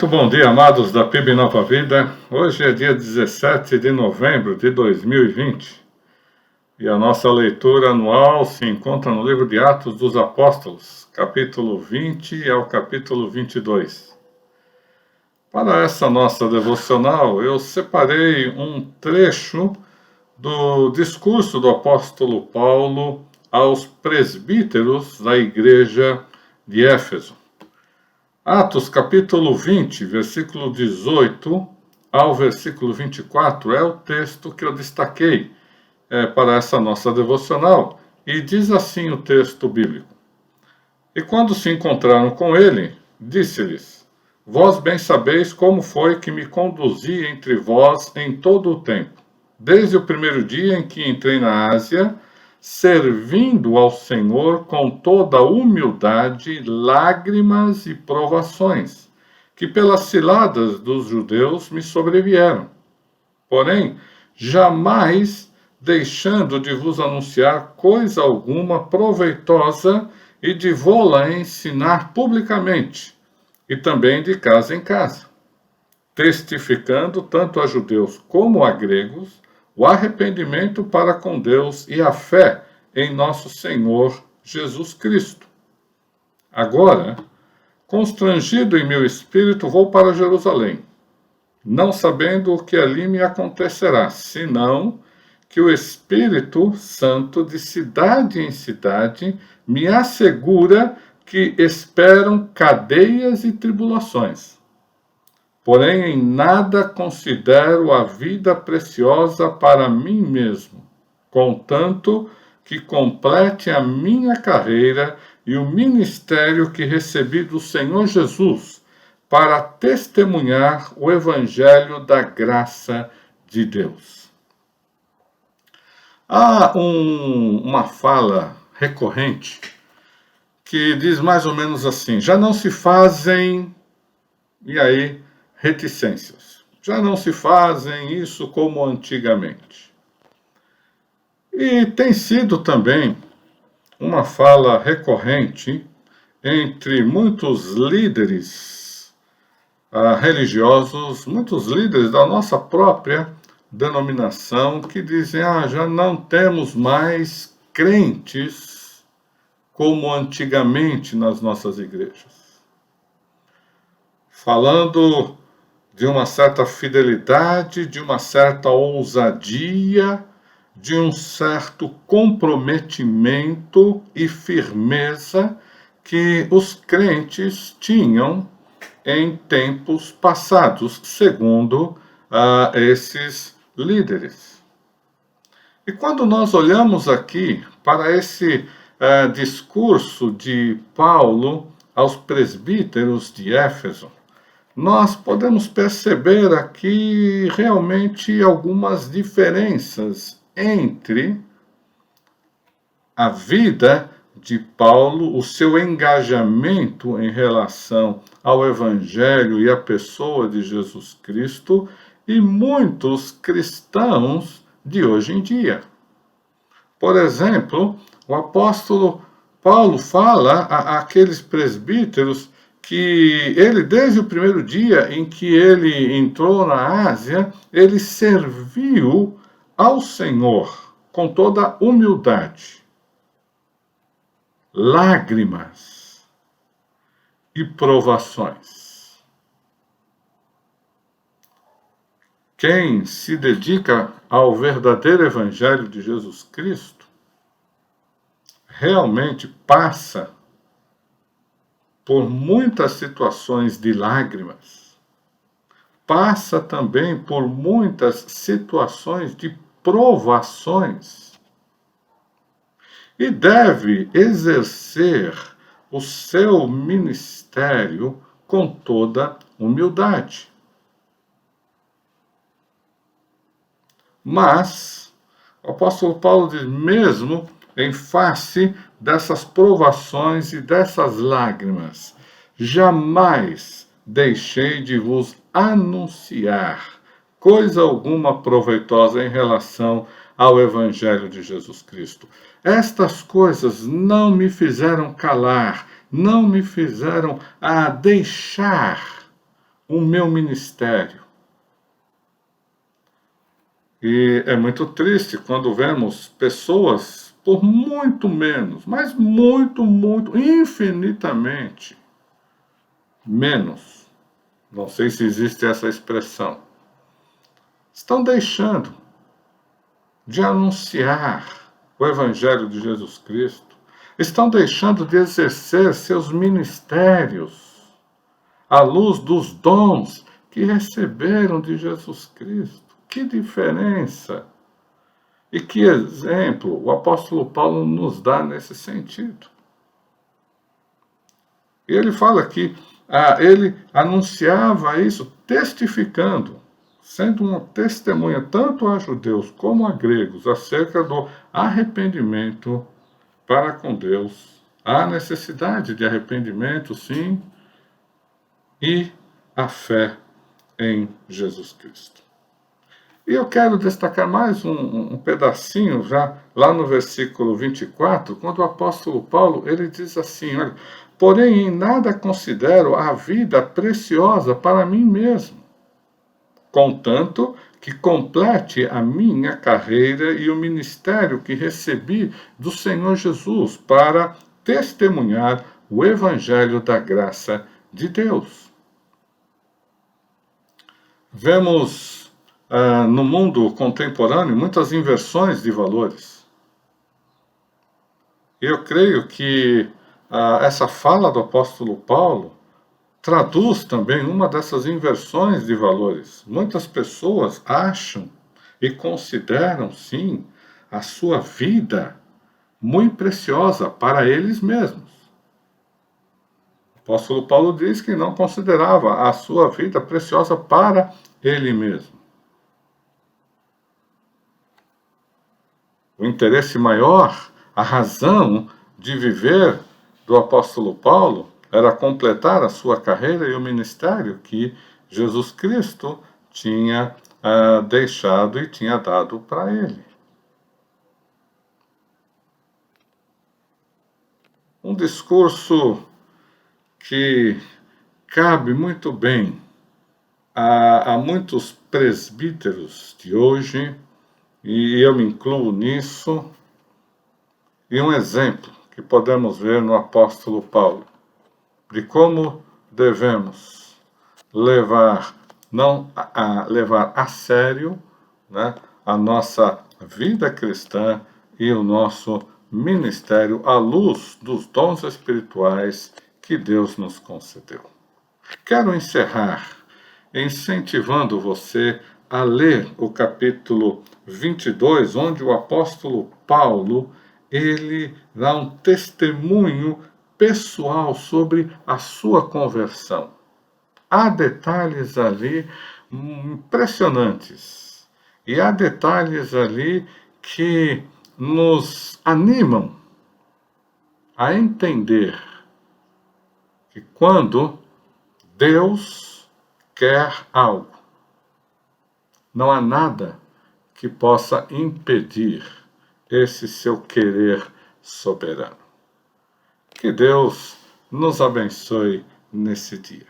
Muito bom dia, amados da PIB Nova Vida. Hoje é dia 17 de novembro de 2020 e a nossa leitura anual se encontra no livro de Atos dos Apóstolos, capítulo 20 ao capítulo 22. Para essa nossa devocional, eu separei um trecho do discurso do apóstolo Paulo aos presbíteros da igreja de Éfeso. Atos capítulo 20, versículo 18 ao versículo 24 é o texto que eu destaquei para essa nossa devocional, e diz assim o texto bíblico: E quando se encontraram com ele, disse-lhes: Vós bem sabeis como foi que me conduzi entre vós em todo o tempo, desde o primeiro dia em que entrei na Ásia, servindo ao Senhor com toda humildade, lágrimas e provações, que pelas ciladas dos judeus me sobrevieram. Porém, jamais deixando de vos anunciar coisa alguma proveitosa e de vô-la ensinar publicamente, e também de casa em casa, testificando tanto a judeus como a gregos o arrependimento para com Deus e a fé em nosso Senhor Jesus Cristo. Agora, constrangido em meu espírito, vou para Jerusalém, não sabendo o que ali me acontecerá, senão que o Espírito Santo, de cidade em cidade, me assegura que esperam cadeias e tribulações. Porém, em nada considero a vida preciosa para mim mesmo, contanto que complete a minha carreira e o ministério que recebi do Senhor Jesus, para testemunhar o Evangelho da graça de Deus. Há uma fala recorrente que diz mais ou menos assim: já não se fazem, e aí, reticências. Já não se fazem isso como antigamente. E tem sido também uma fala recorrente entre muitos líderes religiosos, muitos líderes da nossa própria denominação, que dizem: já não temos mais crentes como antigamente nas nossas igrejas. Falando de uma certa fidelidade, de uma certa ousadia, de um certo comprometimento e firmeza que os crentes tinham em tempos passados, segundo esses líderes. E quando nós olhamos aqui para esse discurso de Paulo aos presbíteros de Éfeso, nós podemos perceber aqui realmente algumas diferenças entre a vida de Paulo, o seu engajamento em relação ao Evangelho e à pessoa de Jesus Cristo, e muitos cristãos de hoje em dia. Por exemplo, o apóstolo Paulo fala àqueles presbíteros que ele, desde o primeiro dia em que ele entrou na Ásia, ele serviu ao Senhor com toda humildade, lágrimas e provações. Quem se dedica ao verdadeiro Evangelho de Jesus Cristo realmente passa por muitas situações de lágrimas, passa também por muitas situações de provações, e deve exercer o seu ministério com toda humildade. Mas o apóstolo Paulo diz: mesmo em face dessas provações e dessas lágrimas, jamais deixei de vos anunciar coisa alguma proveitosa em relação ao Evangelho de Jesus Cristo. Estas coisas não me fizeram calar, não me fizeram deixar o meu ministério. E é muito triste quando vemos pessoas por muito menos, mas muito, muito, infinitamente menos, não sei se existe essa expressão, estão deixando de anunciar o Evangelho de Jesus Cristo, estão deixando de exercer seus ministérios à luz dos dons que receberam de Jesus Cristo. Que diferença! E que exemplo o apóstolo Paulo nos dá nesse sentido. E ele fala que ele anunciava isso testificando, sendo uma testemunha tanto a judeus como a gregos acerca do arrependimento para com Deus. Há necessidade de arrependimento, sim, e a fé em Jesus Cristo. E eu quero destacar mais um pedacinho já lá no versículo 24, quando o apóstolo Paulo ele diz assim, olha, porém em nada considero a vida preciosa para mim mesmo, contanto que complete a minha carreira e o ministério que recebi do Senhor Jesus para testemunhar o evangelho da graça de Deus. Vemos no mundo contemporâneo muitas inversões de valores. Eu creio que essa fala do apóstolo Paulo traduz também uma dessas inversões de valores. Muitas pessoas acham e consideram, sim, a sua vida muito preciosa para eles mesmos. O apóstolo Paulo diz que não considerava a sua vida preciosa para ele mesmo. O interesse maior, a razão de viver do apóstolo Paulo era completar a sua carreira e o ministério que Jesus Cristo tinha deixado e tinha dado para ele. Um discurso que cabe muito bem a muitos presbíteros de hoje, e eu me incluo nisso, e um exemplo que podemos ver no apóstolo Paulo, de como devemos levar a sério, né, a nossa vida cristã e o nosso ministério à luz dos dons espirituais que Deus nos concedeu. Quero encerrar incentivando você a ler o capítulo 22, onde o apóstolo Paulo ele dá um testemunho pessoal sobre a sua conversão. Há detalhes ali impressionantes. E há detalhes ali que nos animam a entender que quando Deus quer algo, não há nada que possa impedir esse seu querer soberano. Que Deus nos abençoe nesse dia.